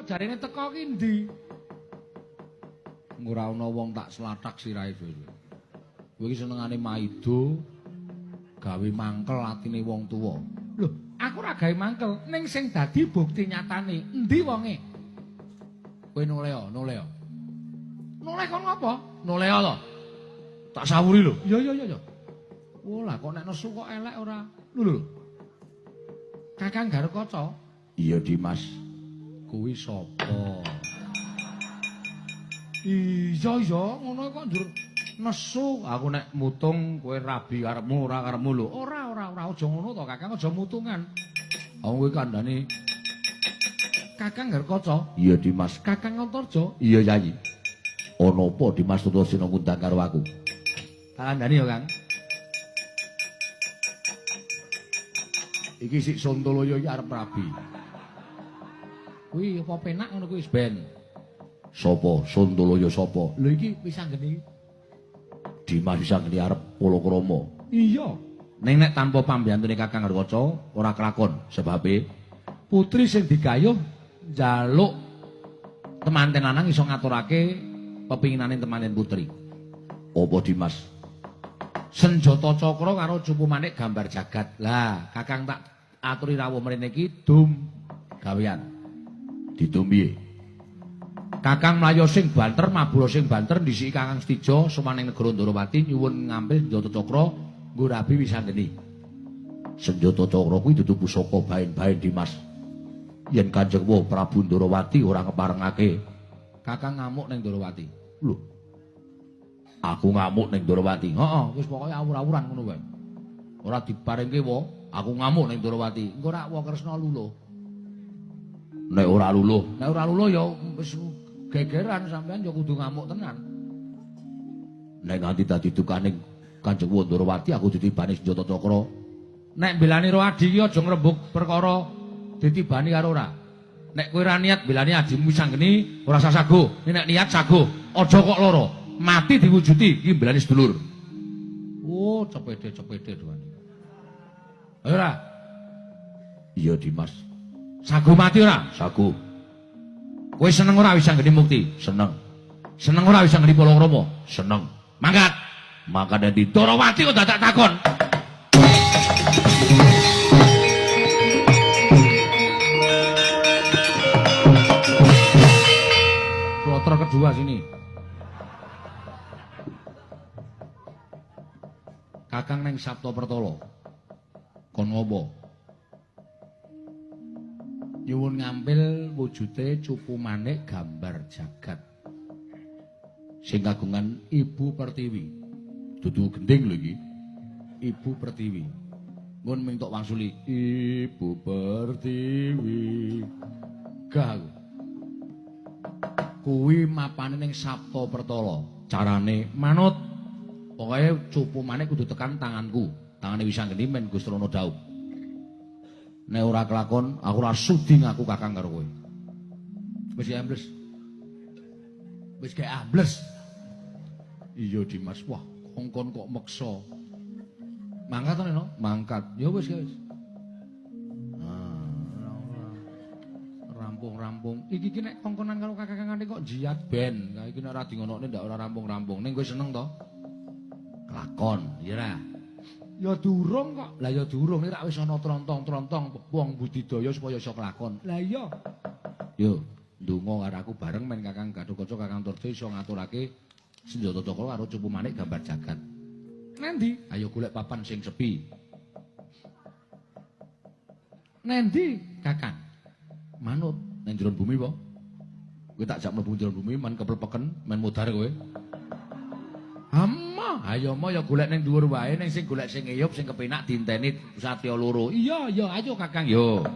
jarene teko ki ndi? Ora ana wong tak slathak sirahe dhewe. Kowe iki senengane maido gawe mangkel atine wong tuwa. Lho, aku ora gawe mangkel, ning sing dadi bukti nyatane endi wonge? Kowe noleh. Noleh kon ngopo? Noleh to. Tak sawuri lho. Iya. Oh lah kok nek nesu kok elek ora. Lho. Kakang Garkaca. Iya Dimas. Kuwi sapa? Iya, ngono kok njur nesu. Aku nek mutung kowe rabi karepmu ora karepmu lho. Ora aja ngono to Kakang, aja mutungan. Wong kowe kandhane Kakang Garkaca. Iya Dimas. Kakang Antarja. Iya Yayi. Ana apa Dimas Tutusina ngundang karo aku? Kandhane ya Kang. Iki sik Sontoloyo iki arep rabi. Kuwi apa penak ngono kuwi wis ben. Sapa? Sontoloyo sapa? Lho iki wis anggene. Dimas wis anggene arep Palakrama. Iya. Ning nek tanpa pambiyantune Kakang Garkaca ora kelakon sebabe putri sing digayuh njaluk temanten lanang iso ngaturake pepinginane temanten putri. Apa Dimas? Senjata cakra karo cupu manik gambar jagat. Lah, Kakang tak aturi rawuh mrene iki dum gawean. Didum piye? Kakang mlayu sing banter, mabura sing banter ndhisiki Kakang Setija sumaning negara Ndarawati nyuwun ngambil senjata cakra nggo rabi wis anggene. Senjata cakra kuwi dudu pusaka bain-bain Dimas. Yen Kanjeng Wah Prabu Ndarawati ora ngeparengake, Kakang ngamuk ning Ndarawati. Lho. Aku ngamuk ning Ndarawati. Heeh, wis pokoke awur-awuran ngono wae. Ora diparingke wae, aku ngamuk ning Ndarawati. Engko rak wae Kresna luluh. Nek ora luluh ya wis gegeran sampean ya kudu ngamuk tenan. Nek nganti dadi dukaning Kanjeng Wah Ndarawati aku ditibani senjata cakra. Nek belani ro adi ki aja ngrembug perkara ditibani karo ora. Nek kowe ora niat belani adimu wis anggeni, ora usah sago. Nek niat sago, aja kok lara. Mati diwujuti iki belani sedulur. Oh, cepede doan. Ayo ora. Iya Dimas. Sago mati ora? Sago. Kowe seneng ora wis anggeni mukti? Seneng. Seneng ora wis anggeni Palakrama? Seneng. Mangkat. Maka dadi Ndarawati kok dadak takon. Kloter kedua sini. Kakang neng Sabta Pertala. Kon ngopo? Nyuwun ngambil wujude cupu manik gambar jagat. Sing kagungan Ibu Pertiwi. Dudu gending lho iki. Ibu Pertiwi. Ngun mintuk wangsuli Ibu Pertiwi. Gah. Kuwi mapane ning Sabta Pertala. Carane manut. Pokoke cupu manik kudu tekan tanganku. Tangane wis anggeni men Gusti Rana dawuh. Nek ora kelakon, aku ora sudi ngaku Kakang karo kowe. Wis ambles. Wis kae ambles. Iya Dimas, wah, kongkon kok meksa. Mangkat to no? Mangkat. Ya wis guys. Rampung-rampung. Iki nek kongkonan karo kakangane kok jiat ben. Lah iki nek ora dingonokne ndak ora rampung-rampung. Ning kowe seneng to? Kelakon, ya ra. Ya durung kok. Lah ya durung nek wis ana trontong-trontong wong budidaya supaya iso kelakon. Lah iya. Yo, ndonga karo aku bareng men Kakang Gatotkaca Kakang Antarja iso ngaturake senjata cakra karo cupu manik gambar jagat. Nendi? Ayo golek papan sing sepi. Nendi, Kakang? Manut nang jero bumi po. Kowe tak jak mlebu jero bumi men keplepeken, men mudhar kowe. Amma, ayo mo ya golek ning dhuwur wae, ning sing golek sing ngeyup sing kepenak diinteni satya loro. Iya, ayo Kakang yo.